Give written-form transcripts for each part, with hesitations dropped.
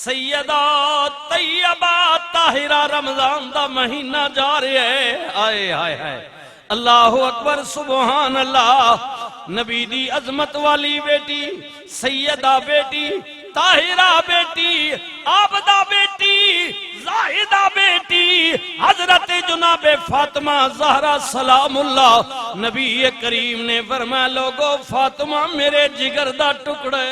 سیدہ طیبہ طاہرہ رمضان دا مہینہ جا رہا ہے، آئے آئے آئے اللہ اکبر سبحان اللہ۔ نبی دی عظمت والی بیٹی، سیدہ بیٹی، طاہرہ بیٹی، عابدہ بیٹی، زاہدہ بیٹی، حضرت جناب فاطمہ زہرا سلام اللہ، نبی کریم نے فرمایا لوگو فاطمہ میرے جگر دا ٹکڑے،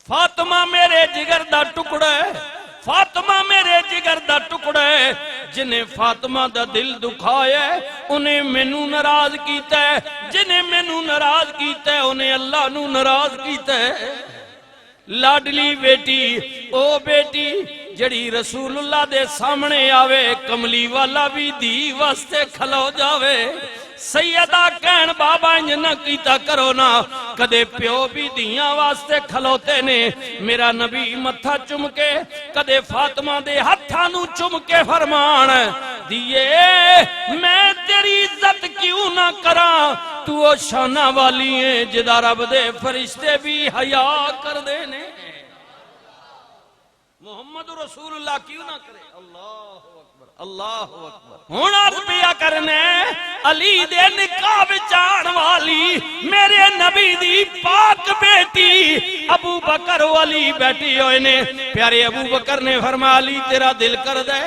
فاطمہ میرے جگر دا ٹکڑے، فاطمہ میرے جگر دا ٹکڑے، جنہیں فاطمہ دا دل دکھایا ہے انہیں مینوں ناراض کیتا ہے، جنہیں مینوں ناراض کیتا ہے انہیں اللہ نو ناراض کیتا ہے۔ لاڈلی بیٹی او بیٹی جڑی رسول اللہ دے سامنے آوے، کملی والا بھی دی واسطے کھلو جاوے۔ سیدہ کہن بابا انج نہ کیتا کرو نا، کدے پیو بھی دیاں واسطے کھلوتے نے، میرا نبی متھا چم کے کدے فاطمہ دے ہتھاں نو چم کے فرمان دیئے میں تیری عزت کیوں نہ کراں، تو او شانہ والی ہیں جدا رب دے فرشتے بھی حیا کر دینے، محمد رسول اللہ کیوں نہ کرے، اللہ اکبر اللہ اکبر۔ ہن عرض پیا کرنے علی دے نکاح وچان والی میرے نبی دی پاک بیٹی ابو بکر والی بیٹی ہوئے نے، پیارے ابو بکر نے فرمایا علی تیرا دل کر دے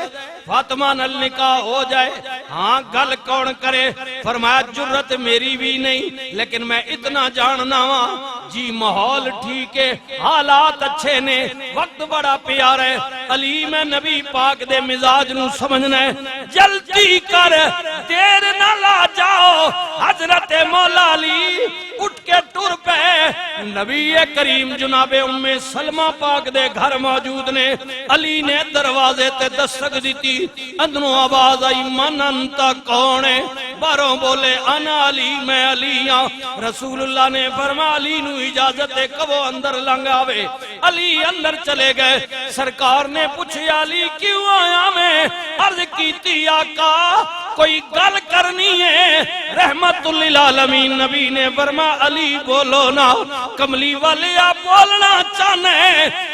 فاطمہ نل نکاح ہو جائے، ہاں گل کون کرے، فرمایا جرت میری بھی نہیں لیکن میں اتنا جاننا ہوں جی ماحول ٹھیک ہے، حالات اچھے نے، وقت بڑا پیارا ہے، علی میں نبی پاک دے مزاج نو سمجھنا ہے، جلدی کر دیر نہ لا جاؤ۔ حضرت مولا علی اٹھ کے ٹر پہ، نبی کریم جناب ام سلمہ پاک دے گھر موجود نے، علی نے دروازے تے دستک دیتی، اندروں آواز آئی من انتا کون ہے، باروں بولے انا علی میں علی ہاں، رسول اللہ نے فرمایا علی نو اجازت ہے کہ وہ اندر لنگ آوے، علی اندر چلے گئے، سرکار نے پوچھے علی کیوں آیا میں، عرض کیتی آقا کوئی گل کرنی ہے، رحمت للعالمین نبی نے فرمایا علی بولو نا، کملی والے آپ بولنا چاہنے،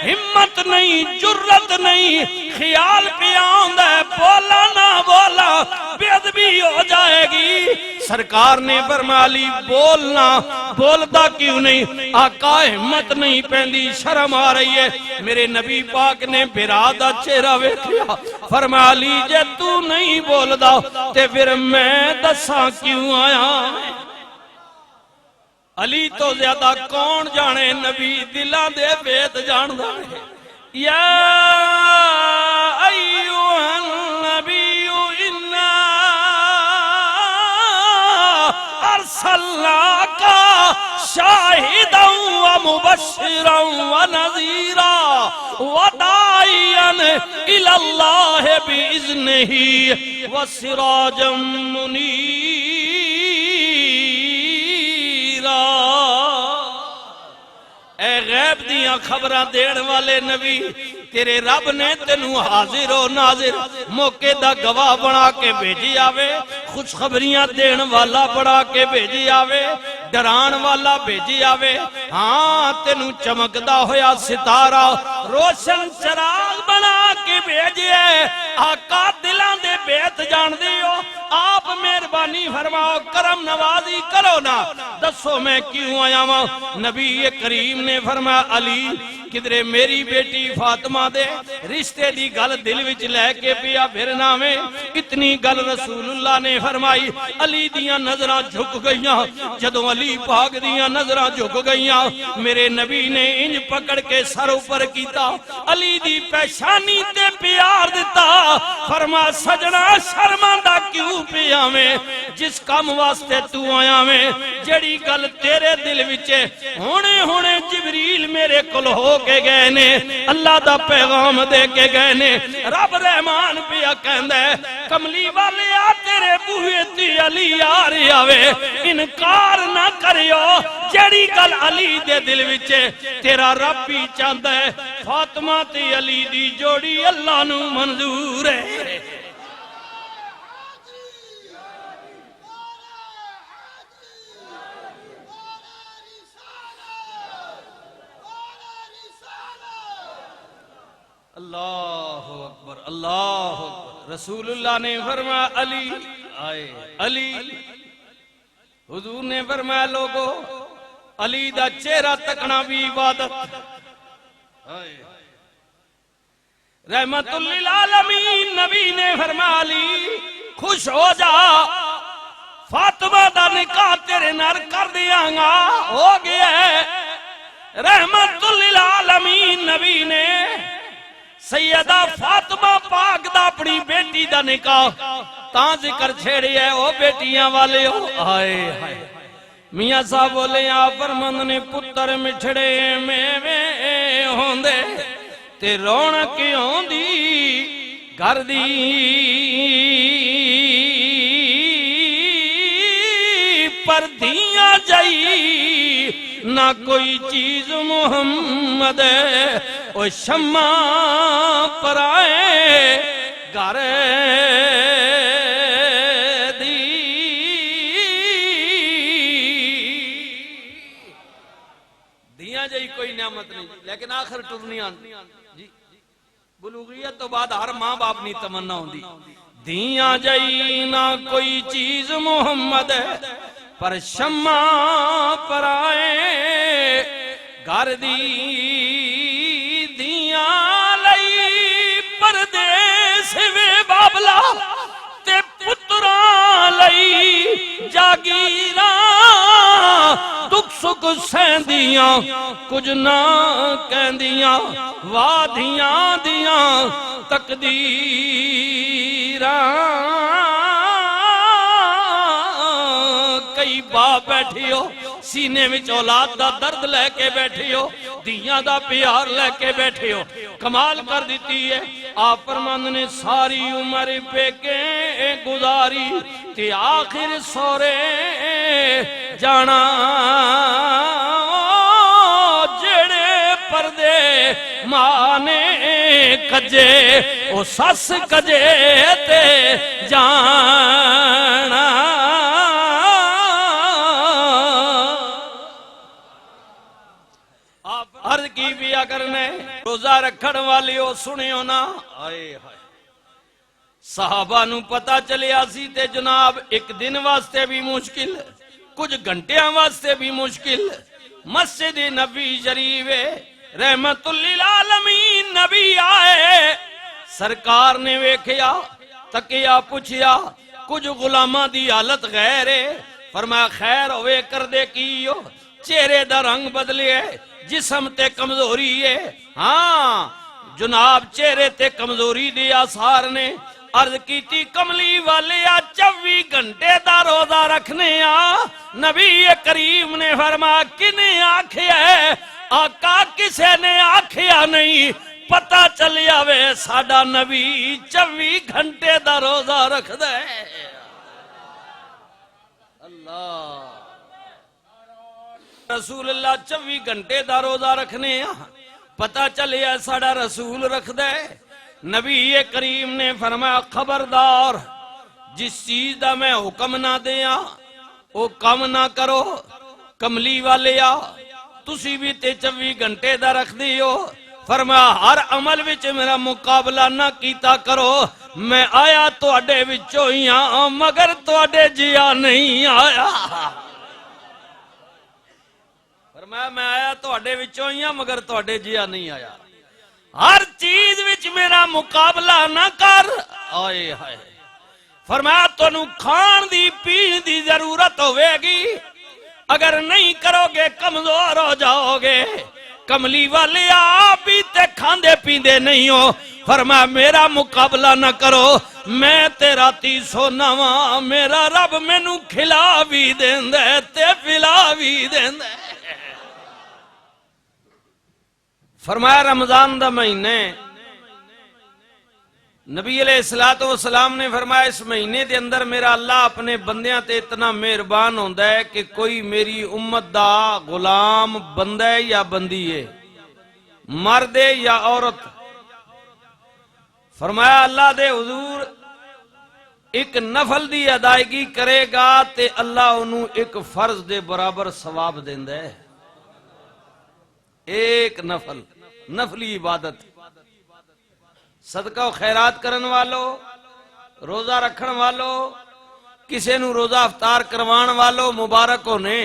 ہمت نہیں جرت نہیں، خیال پہ آؤں ہے بولا نہ بولا بے ادبی ہو جائے گی، سرکار نے فرمایا علی بولنا، بولدا کیوں نہیں، آقا ہمت نہیں پہندی شرم آ رہی ہے، میرے نبی پاک نے برادہ چہرہ ویکھیا، فرمایا علی جے تو نہیں بولدا تے پھر میں دساں کیوں آیا۔ علی تو زیادہ کون جانے نبی دلان دے بیت جان دانے، یا ایوہ النبی انا ارسلناکا شاہدا و مبشرا و نذیرا و داعیا الاللہ باذنہ و سراجا منیرا۔ اے غیب دیاں خبراں دین والے نبی، تیرے رب نے تینوں حاضر و ناظر موقع دا گواہ بنا کے بھیجی آوے، خوشخبریاں دین والا بنا کے بھیجی آوے، ڈران والا بھیجی آوے، ہاں تینوں چمکدا ہویا ستارہ روشن چراغ بنا کے بھیجے، آقا دلان دے بیت جان دیو، آپ مہربانی فرماؤ کرم نوازی کرو نا، دسو میں کیوں آیا ہوں، نبی کریم نے فرمایا علی کدرے میری بیٹی فاطمہ دے رشتے دی گل دل وچ لے کے پیا پھرنا میں، اتنی گل رسول اللہ نے فرمائی، علی دیاں نظرہ جھک گئیاں، جدوں علی پاک دیاں نظرہ جھک گئیاں، میرے نبی نے انج پکڑ کے سر اوپر کیتا، علی دی پیشانی تے پیار دیتا، فرما سجنا شرمندہ کیوں پیا میں، جس کام واسطے تو آیا میں، جڑی گل تیرے دل وچے ہونے ہونے جبریل میرے کل ہو کے گئے نے، اللہ دا پیغام دے کے گئے نے، رب رحمان پیا کہندے کملی والے آ تیرے بوئے تی علی آ رہی آوے، انکار نہ کریو، جڑی گل علی دے دل وچے تیرا رب بھی چاہتا ہے، فاطمہ تی علی دی جوڑی اللہ نو منظور ہے۔ اللہ اکبر اللہ اکبر. رسول اللہ نے فرمایا علی آئے علی. حضور نے فرمایا لوگو علی دا چہرہ تکنا بھی عبادت. رحمت للعالمین نبی نے فرمایا علی خوش ہو جا فاطمہ دا نکاح تیرے نال کر دیاں گا. ہو گیا ہے. رحمت للعالمین نبی نے سیدہ فاطمہ پاک دا اپنی بیٹی دا نکاح تاں ذکر چھیڑی ہے. او بیٹیاں والے ہو آئے ہائے. میاں صاحب بولے آپ فرمند نے پتر مٹھڑے میں ہوندے تے رونق ہوندی گھر دی پر دھیاں جائی نہ کوئی چیز محمد او شمع پرائے گھر دی. دھیاں جائی کوئی نعمت نہیں لیکن آخر ٹرنی آنی جی. بلوغیت تو بعد ہر ماں باپ نہیں تمنا ہوندی. دھیاں جائی نہ کوئی چیز محمد پر شمع پرائے گھر دی دیاں لئی پردیس وے بابلا تے پتراں لئی جاگیراں دکھ سکھ سہندیاں کچھ نہ کہندیاں وادیاں دیاں تقدیراں. کئی باپ بیٹھی ہو سینے میں اولاد دا درد لے کے بیٹھی ہو دیاں دا پیار لے کے بیٹھی ہو. کمال کر دیتی ہے. آپ فرماند نے ساری عمر پہ کے گزاری تے آخر سورے جانا جڑے پردے مانے کجے او سس کجے تے جانا. عرض کی بیا کرنے روزہ رکھن والی ہو سنیو نا آئے ہائے. صحابہ نو پتہ چلیا سی تے جناب ایک دن واسطے بھی مشکل کچھ گھنٹیاں واسطے بھی مشکل مسجد نبی شریف رحمت للعالمین نبی آئے. سرکار نے ویکھیا تکیا پوچھیا کچھ غلاماں دی حالت غیر ہے. فرمایا خیر ہوئے کر دے کیو. چہرے دا رنگ بدلے ہے جسم تے کمزوری ہے. ہاں جناب چہرے تے کمزوری دی آثار نے. عرض کیتی کملی والے 24 گھنٹے دا روزہ رکھنے نبی کریم نے فرمایا کنے آکھیا ہے. آقا کسے نے آکھیا نہیں. پتہ چلیا وے ساڈا نبی 24 گھنٹے دا روزہ رکھ دے. اللہ رسول اللہ 24 گھنٹے دا روزہ رکھنے پتہ چلیا ساڑا رسول رکھ دے. نبی کریم نے فرمایا خبردار جس چیز دا میں حکم نہ دیا وہ کم نہ کرو. کملی والے تسی بھی تے 24 گھنٹے دا رکھ دیو. فرمایا ہر عمل وچ میرا مقابلہ نہ کیتا کرو. میں آیا تواڈے وچوں ہی مگر تواڈے جیا نہیں آیا. میں آیا تواڈے وچوں ہی مگر تواڈے جیا نہیں آیا. ہر چیز وچ میرا مقابلہ نہ کر. آئے ہائے. فرمایا تانوں کھان دی پین دی ضرورت ہوے گی اگر نہیں کرو گے کمزور ہو جاؤ گے. کملی والے آپ ہی تے کھاندے پیندے نہیں ہو. فرمایا میرا مقابلہ نہ کرو. میں تے راتی سونا وا میرا رب مینوں کھلا بھی دیندا تے پلا بھی دیندا. فرمایا رمضان دا مہینے نبی علیہ السلام نے فرمایا اس مہینے دے اندر میرا اللہ اپنے بندیاں تے اتنا مہربان ہوندا ہے کہ کوئی میری امت دا غلام بندہ ہے یا بندی ہے مرد ہے یا عورت. فرمایا اللہ دے حضور ایک نفل دی ادائیگی کرے گا تے اللہ انہوں ایک فرض دے برابر ثواب دیندا ہے. ایک نفلی عبادت صدقہ و خیرات کرن والو، روزہ رکھن والو، کسے نو روزہ افطار کروان والو مبارک ہونے،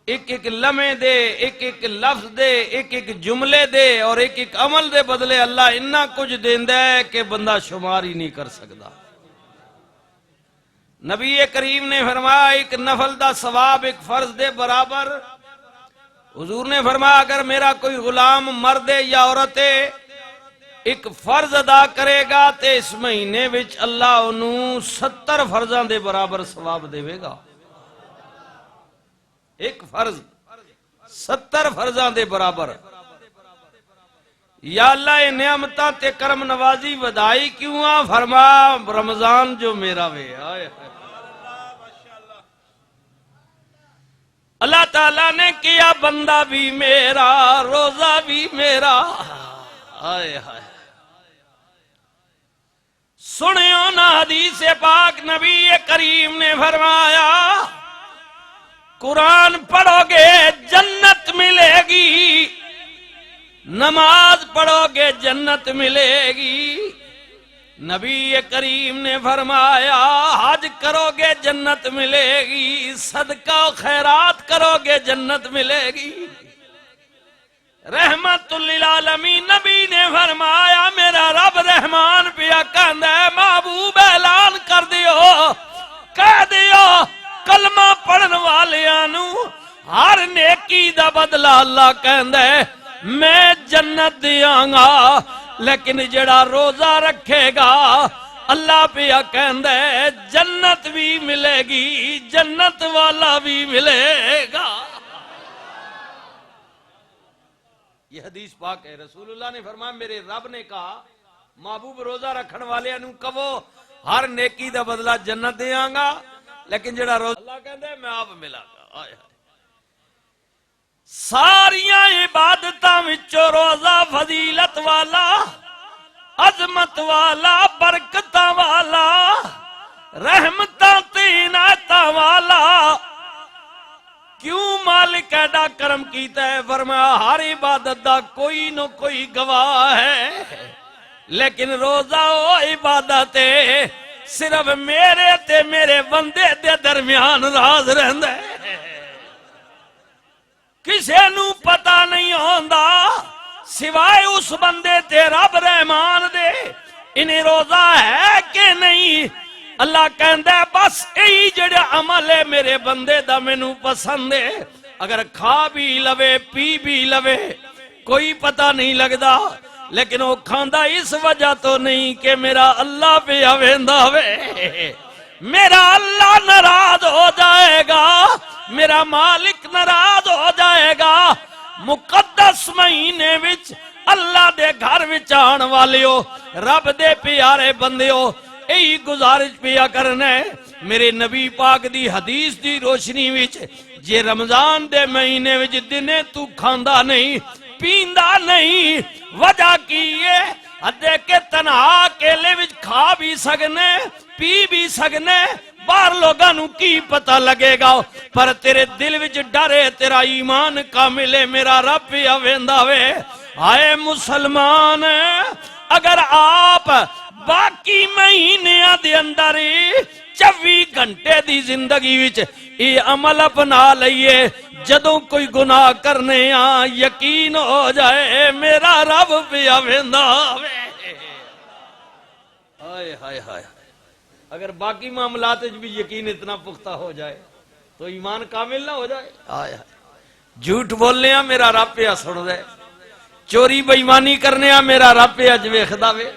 ایک ایک لمحے دے، ایک ایک لفظ دے، ایک ایک جملے دے اور ایک ایک عمل دے بدلے اللہ اتنا کچھ دیندا ہے کہ بندہ شمار ہی نہیں کر سکتا۔ نبی کریم نے فرمایا ایک نفل دا ثواب ایک فرض دے برابر۔ حضور نے فرمایا اگر میرا کوئی غلام مرد یا عورت ایک فرض ادا کرے گا تے اس مہینے وچ اللہ انہوں 70 فرضاں دے برابر ثواب دے گا۔ ایک فرض 70 فرضاں دے برابر۔ یا اللہ یہ نعمتاں تے کرم نوازی ودائی کیوں آ؟ فرما رمضان جو میرا وے آئے اللہ تعالیٰ نے کیا بندہ بھی میرا، روزہ بھی میرا۔ آئے ہائے سنیو نا حدیث پاک نبی کریم نے فرمایا قرآن پڑھو گے جنت ملے گی، نماز پڑھو گے جنت ملے گی۔ نبی کریم نے فرمایا حج کرو گے جنت ملے گی، صدقہ و خیرات کرو گے جنت ملے گی۔ رحمت للعالمین نبی نے فرمایا میرا رب رحمان پیا کہندا ہے محبوب اعلان کر دیو، کہہ دیو کلمہ پڑھن والیاں نو ہر نیکی دا بدلہ اللہ کہندا ہے میں جنت دیاں گا، لیکن جڑا روزہ رکھے گا اللہ پیا کہندا ہے جنت بھی ملے گی، جنت والا بھی ملے گا۔ یہ حدیث پاک ہے، رسول اللہ نے فرمایا میرے رب نے کہا محبوب روزہ رکھن والے انہوں کہو ہر نیکی دا بدلہ جنت دیاں گا، لیکن جڑا روزہ اللہ کہندا ہے میں آپ ملا گا۔ آئے ساریاں عبادتاں وچوں روزہ فضیلت والا، عظمت والا، برکتاں والا، رحمتاں تے عنایتاں والا۔ کیوں مالک ایڈا کرم کیتا ہے؟ فرمایا ہر عبادت دا کوئی نہ کوئی گواہ ہے، لیکن روزہ وہ عبادت ہے صرف میرے تے میرے بندے دے درمیان راز رہندا ہے، کسے نو پتہ نہیں ہوندا سوائے اس بندے تے رب رحمان دے انہیں روزہ ہے کہ نہیں۔ اللہ کہندا ہے بس یہی جڑا عمل ہے میرے بندے دا مینوں پسند ہے، اگر کھا بھی لوے پی بھی لوے کوئی پتہ نہیں لگدا، لیکن وہ کھاندا اس وجہ تو نہیں کہ میرا اللہ پہ آویندا ہوئے، میرا اللہ ناراض ہو جائے گا، میرا مالک ناراض ہو جائے گا۔ مقدس مہینے وچ اللہ دے گھر وچ آن والیو، رب دے پیارے بندیو، یہی گزارش پیا کرنا ہے میرے نبی پاک دی حدیث دی روشنی وچ جے رمضان دے مہینے وچ دنے تو کھاندا نہیں پیندا نہیں، وجہ کی ہے ادھے کے تنہا اکیلے وچ کھا بھی سکنے پی بھی سکنے، باہر لوگاں نو کی پتہ لگے گا، پر تیرے دل وچ ڈرے تیرا ایمان کامل ہے میرا رب پیا ویندا وے۔ آئے مسلمان اگر آپ باقی مہینیاں دے اندر 24 گھنٹے دی زندگی وچ یہ عمل اپنا لئیے، جدوں کوئی گناہ کرنے یقین ہو جائے میرا رب پیا ویندا وے۔ ہائے ہائے ہائے، اگر باقی معاملات بھی یقین اتنا پختہ ہو جائے تو ایمان کامل نہ ہو جائے۔ آئے جھوٹ بولنے میرا رب پیا سن دے، چوری بے ایمانی کرنے میرا رب پیا ویکھدا وے۔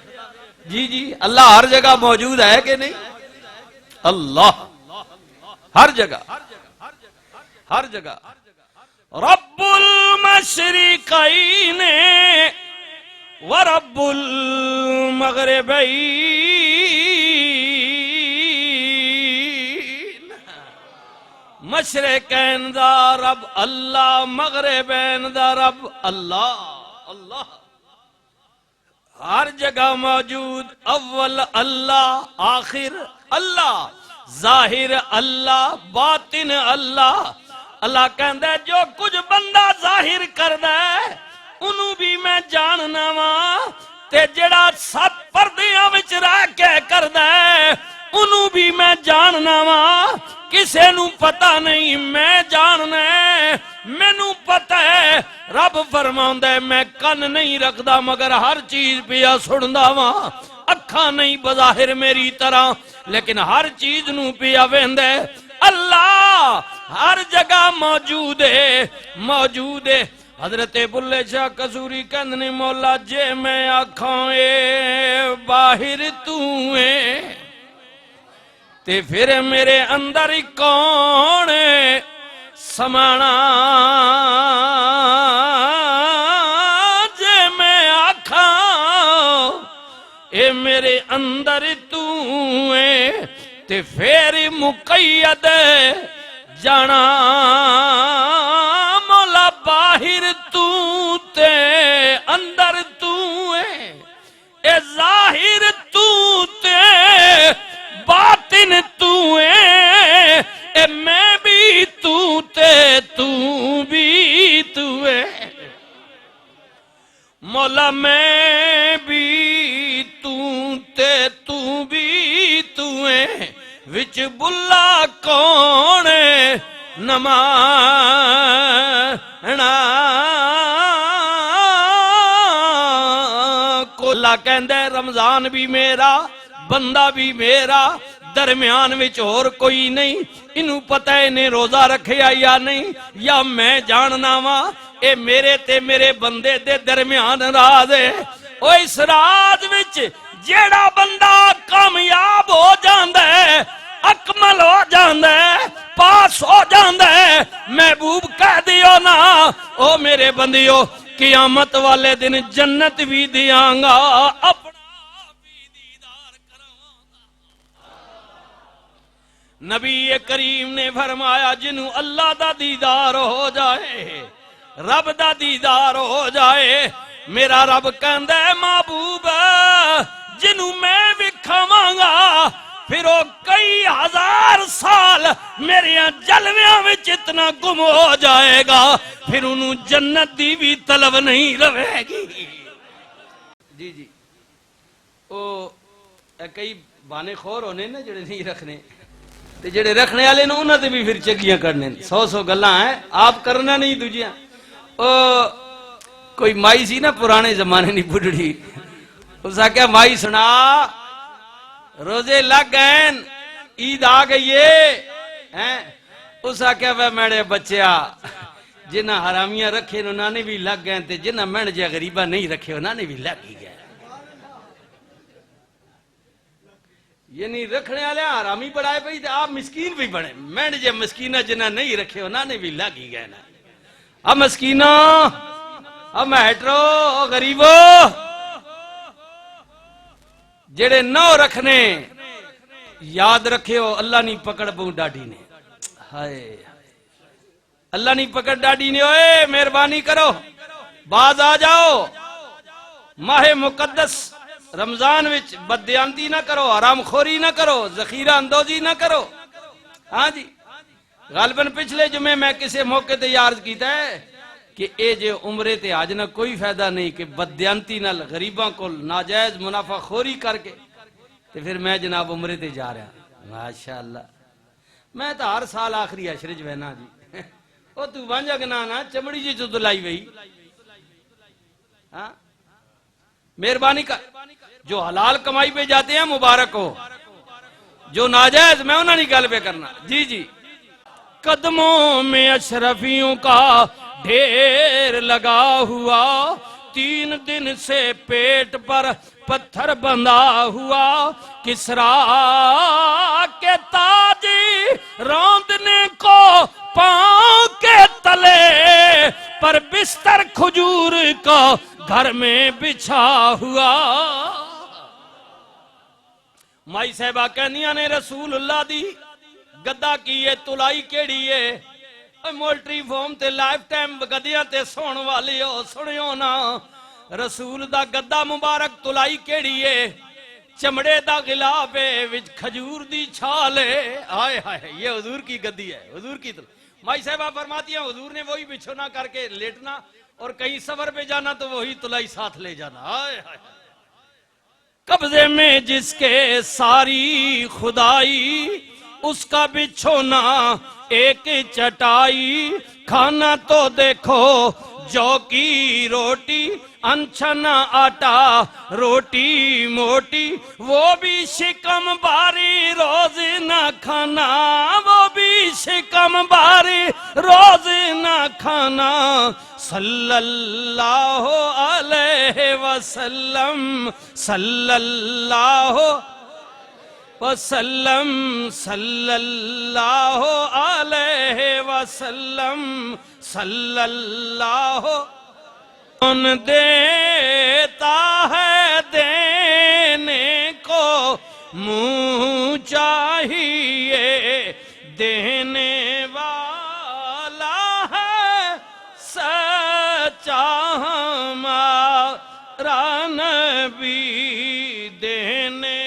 جی جی اللہ ہر جگہ موجود ہے کہ نہیں؟ اللہ ہر جگہ، ہر جگہ۔ رب المشرقین ورب المغربین، مشرقین دا رب اللہ، مغربین دا رب اللہ۔ اللہ ہر جگہ موجود، اول اللہ، آخر اللہ، ظاہر اللہ، باطن اللہ۔ اللہ کہندا ہے جو کچھ بندہ ظاہر کردا ہے انہوں بھی میں جاننا وا، تے جڑا 7 پردیاں وچ رہ کے کردا ہے انہوں بھی میں جاننا وا کسے نو پتہ نہیں میں جاننا ہے مینوں پتہ ہے رب فرماوندا ہے میں کن نہیں رکھدا مگر ہر چیز پیا سندا وا اکھاں نہیں بظاہر میری طرح لیکن ہر چیز نو پیا ویندا ہے اللہ ہر جگہ موجود ہے حضرت بلے شاہ قصوری کہندے مولا جے میں آکھاں اے باہر تو ہے تے پھر میرے اندر کون سمانا جے میں آکھاں اے میرے اندر تو ہے تے پھر مقید جانا مولا باہر تو تے اندر تو ہے اے ظاہر تو تے باطن تو ہے اے میں بھی تو تے تو بھی تو ہے مولا میں بھی تو تے تو بھی تو ہے وچ بلا کون نمانا کو اللہ کہندے رمضان بھی میرا بندہ بھی میرا درمیان وچ اور کوئی نہیں انہوں پتہ ہے انہیں روزہ رکھیا یا نہیں یا میں جاننا وا اے میرے تے میرے بندے دے درمیان راز ہے او اس راز وچ جیڑا بندہ کامیاب ہو جاندا ہے اکمل ہو جاندا ہے پاس ہو جاندا ہے محبوب کہہ دیو نا او میرے بندیو قیامت والے دن جنت بھی دیاں گا نبی کریم نے فرمایا جنہوں اللہ دا دیدار ہو جائے رب دا دیدار ہو جائے میرا رب کہندا ہے محبوب جنہوں میں وکھاواں گا پھر وہ کئی ہزار سال میرے جلویاں وچ اتنا گم ہو جائے گا پھر انہوں جنت دی بھی طلب نہیں رہے گی جی او کئی بانے خور ہونے نا جڑے نہیں رکھنے تے جڑے رکھنے والے نے انہاں تے بھی پھر چگیاں کرنے 100 گلاں ہیں آپ کرنا نہیں دوجیاں او کوئی مائی سی نا پرانے زمانے نہیں بڑھڑی اس آکھیا مائی سنا روزے لگ گئے عید آ گئی ہے اس آکھیا وے میرے بچیا جنہ حرامیاں رکھے انہاں نے بھی لگ گئے تے جنہ مینڈ جے غریبہ نہیں رکھے انہاں نے بھی لگ ہی گئے یعنی رکھنے والے حرامی بڑھائے پئی تے آپ مسکین بھی بڑھے مینڈ جے مسکینہ جنہ نہیں رکھے انہاں نے بھی لگ ہی گئے نا اب مسکینہ اب میٹرو غریبو جڑے نو رکھنے یاد رکھے ہو اللہ نہیں پکڑ بہو ڈاڈی نے ہائے اللہ نہیں پکڑ ڈاڈی نے ہوئے مہربانی کرو باز آ جاؤ ماہ مقدس رمضان وچ بددیانتی نہ کرو حرام خوری نہ کرو ذخیرہ اندوزی نہ کرو ہاں جی غالباً پچھلے جمعے میں کسی موقع تے عرض کیتا ہے کہ اے جے عمرے تے آج نہ کوئی فائدہ نہیں کہ بددیانتی نہ غریباں کو ناجائز منافع خوری کر کے تے پھر میں جناب عمرے تے جا رہا ماشاءاللہ میں تو ہر سال آخری عشر جو ہے نا جی او تو بانجا گنا نا چمڑی جی تو دلائی وئی ہاں مہربانی کر جو حلال کمائی پہ جاتے ہیں مبارک ہو جو ناجائز میں انہوں نے گل پہ کرنا جی قدموں میں اشرفیوں کا ڈھیر لگا ہوا 3 دن سے پیٹ پر پتھر بندھا ہوا کسرا کے تاج روندنے کو پاؤں کے تلے پر بستر کھجور کا گھر میں بچھا ہوا مائی صاحبہ کہنیاں نے رسول اللہ دی گدہ کی یہ تلائی کیڑی ہے مولٹری فارم تے لائف ٹائم گدیاں تے سون والی ہو سنیو نا رسول دا گدہ مبارک تلائی کیڑی ہے چمڑے دا غلاف ہے وچ کھجور دی چھال ہے آئے ہائے یہ حضور کی گدی ہے حضور کی مائی صاحبہ فرماتی ہیں حضور نے وہی بچھونا کر کے لیٹنا اور کہیں سفر پہ جانا تو وہی تلائی ساتھ لے جانا آئے ہائے قبضے میں جس کے ساری خدائی، اس کا بچھونا ایک چٹائی، کھانا تو دیکھو جو کی روٹی، انچنا آٹا روٹی موٹی، وہ بھی شکم باری روز نہ کھانا، وہ بھی شکم باری روز نہ کھانا، صلی اللہ علیہ وسلم، صلی اللہ وسلم، صلی اللہ علیہ وسلم، صلی اللہ کون دیتا ہے دینے کو منہ چاہیے، دینے والا ہے سچا ہمارا نبی، دینے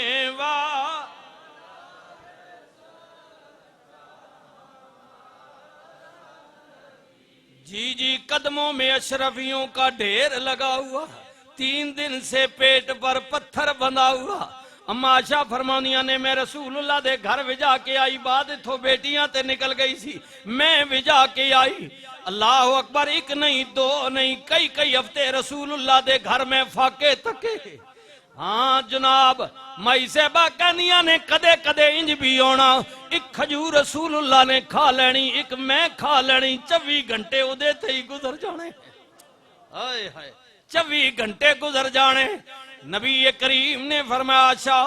جی جی قدموں میں اشرفیوں کا ڈھیر لگا ہوا، 3 دن سے پیٹ پر پتھر بندھا ہوا۔ اما عائشہ فرمانیاں نے میں رسول اللہ دے گھر وجا کے آئی، بعد تو بیٹیاں تے نکل گئی سی، میں وجا کے آئی، اللہ اکبر، 1 نہیں 2 نہیں کئی ہفتے رسول اللہ دے گھر میں فاقے تکے۔ ہاں جناب، مائی صاحبہ کہنیاں نے کدے کدے انج بھی ہونا، 1 کھجور رسول اللہ نے کھا لینی، 1 میں کھا لینی، 24 گھنٹے اودے تھے ہی گزر جانے، 24 گھنٹے گزر جانے۔ نبی کریم نے فرمایا عائشہ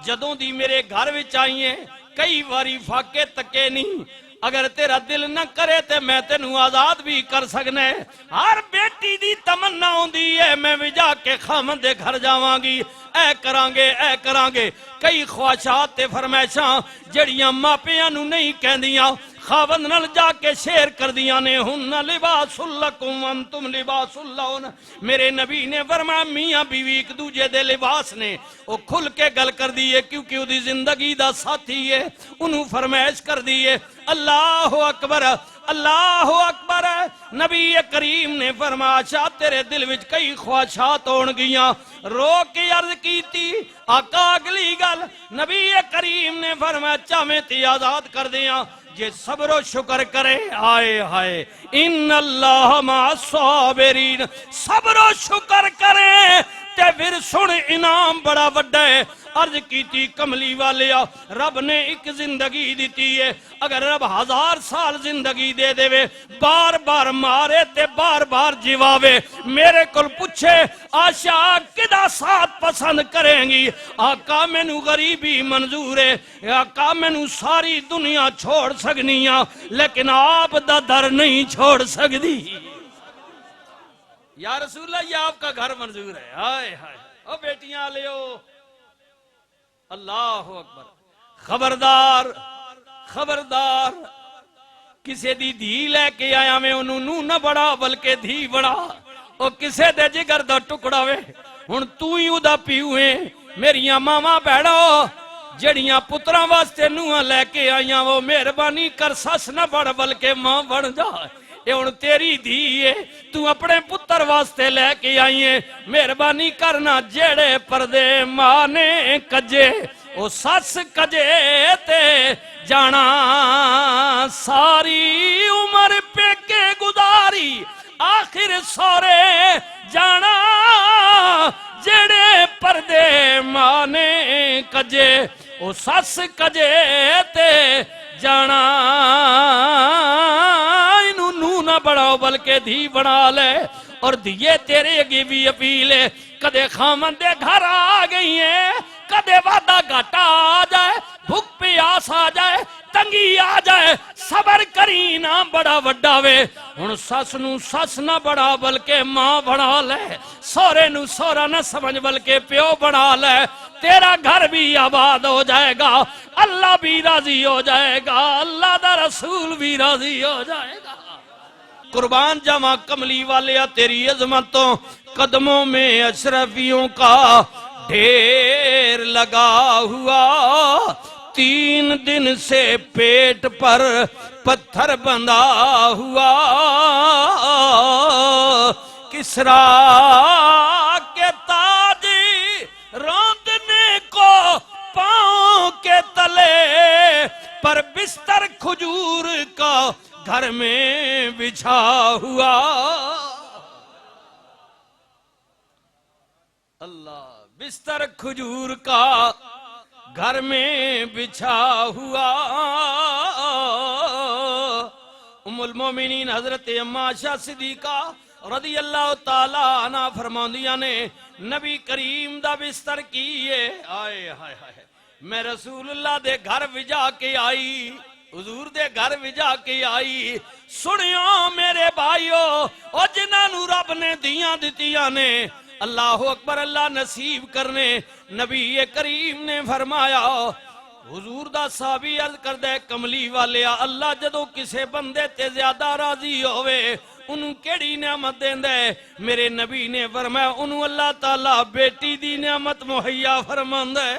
جدوں دی میرے گھر وچ آئیے کئی واری فاقے تکے نہیں، اگر تیرا دل نہ کرے تے میں تینوں آزاد بھی کر سکنے۔ ہر بیٹی دی تمنا ہوندی ہے میں وجا کے خامن دے گھر جاواں گی، اے کران گے، کئی خواہشات تے فرمائشاں جڑیاں ماپیاں نو نہیں کہندیاں، خاوند نال جا کے شیر کر دیاں نے، ہن لباس لکم وانتم لباس لہن۔ میرے نبی نے فرمایا میاں بیوی ایک دوجے دے لباس نے، وہ کھل کے گل کر دیئے کیونکہ وہ دی زندگی دا ساتھی ہے، انہوں فرمائش کر دیئے۔ اللہ اکبر، اللہ اکبر۔ نبی کریم نے فرمایا عائشہ تیرے دل وچ کئی خواہشات ہون گیاں، رو کے عرض کی تھی آقا اگلی گل، نبی کریم نے فرمایا چاہمیں تی آزاد کر دیاں جے صبر و شکر کرے، آئے ہائے ان اللہ مع الصابرین، صبر و شکر کرے تے پھر سن انعام بڑا وڈا ہے۔ عرض کی تھی کملی والیا رب نے ایک زندگی دیتی ہے، اگر رب 1000 سال زندگی دے دے وے، بار بار مارے تے بار بار جیواوے، میرے کل پوچھے عائشہ کدا ساتھ پسند کریں گی؟ آقا میں نو غریبی منظور ہے، آقا میں نو ساری دنیا چھوڑ سکنیاں لیکن آپ دا در نہیں چھوڑ سکتی۔ یا رسول اللہ یہ آپ کا گھر منظور ہے، ہائے ہائے، او بیٹیاں لیو، اللہ اکبر۔ خبردار خبردار، کسے دی دھی لے کے آیا میں انہوں نو نہ بڑا بلکہ دھی بڑا، او کسے دے جگر دا ٹکڑا وے، ہن تو ہی دا پیوئے میریاں ماما بیڑو جڑیاں پتران واسطے نوہاں لے کے آئیاں، وہ مہربانی کر سس نہ بڑھ بلکہ ماں بڑھ جا، اے ہن تیری دھی ہے تو اپنے پتر واسطے لے کے آئیے، مہربانی کرنا جیڑے پردے ماں نے کجے او سس کجے تے جانا، ساری عمر پہ کے گزاری آخر سورے جانا، جڑے پردے ماں نے کجے او سس کجے تے جانا، انہوں نو نہ بڑھاؤ بلکہ دھی بنا لے، اور دیئے تیرے گی بھی اپیل ہے، کدے خامن دے گھر آ گئی ہیں، کدے وعدہ گھٹا آ جائے، بھوک پیاس آ جائے، تنگی آ جائے، صبر کری نہ بڑا وڈا وے، ہن سس نو سس نہ بڑا بلکہ ماں بنا لے، سورے نو سورا نہ سمجھ بلکہ پیو بنا لے، تیرا گھر بھی آباد ہو جائے گا، اللہ بھی راضی ہو جائے گا، اللہ دا رسول بھی راضی ہو جائے گا۔ قربان جاواں کملی والیا تیری عظمتوں، قدموں میں اشرفیوں کا ڈھیر لگا ہوا، 3 دن سے پیٹ پر پتھر بندھا ہوا، کسریٰ کے تاجی راندنے کھجور کا گھر میں بچھا ہوا، اللہ بستر کھجور کا گھر میں بچھا ہوا۔ ام المومنین حضرت اما عائشہ صدیقہ رضی اللہ تعالی عنہ فرماندیاں نے نبی کریم دا بستر کیے، آئے ہائے ہائے میں رسول اللہ دے گھر وجا کے آئی، حضور دے گھر وجا کے آئی۔ سنیو میرے بھائیو، او جنہاں نو رب نے دیاں دتیاں نے، اللہ اکبر، اللہ نصیب کرنے، نبی کریم نے فرمایا، حضور دا صحابی عرض کر دے کملی والیا، اللہ جدو کسے بندے تے زیادہ راضی ہوئے انہوں کیڑی نعمت دیں دے؟ میرے نبی نے فرمایا انہوں اللہ تعالیٰ بیٹی دی نعمت مہیا فرمان دے،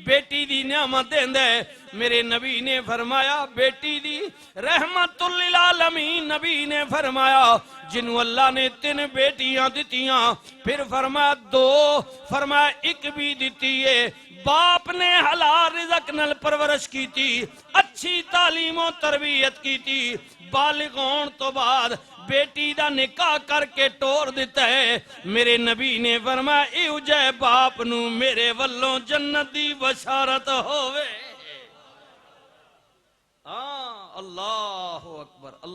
بیٹی دی نعمت دیں دے۔ میرے نبی نے فرمایا بیٹی دی رحمت للعالمین، نبی نے فرمایا جنہوں اللہ نے 3 بیٹیاں دتیاں، پھر فرمایا 2، فرمایا 1 بھی دتی ہے، باپ نے حلال رزق نل پرورش کی تھی، اچھی تعلیم و تربیت کی تھی، بالغ ہون تو بعد بیٹی دا نکاح کر کے ٹور دیتا ہے۔ میرے نبی نے فرمایا ایو جے باپ نو میرے والوں جنت دی بشارت ہوئے۔ اللہ اکبر، اللہ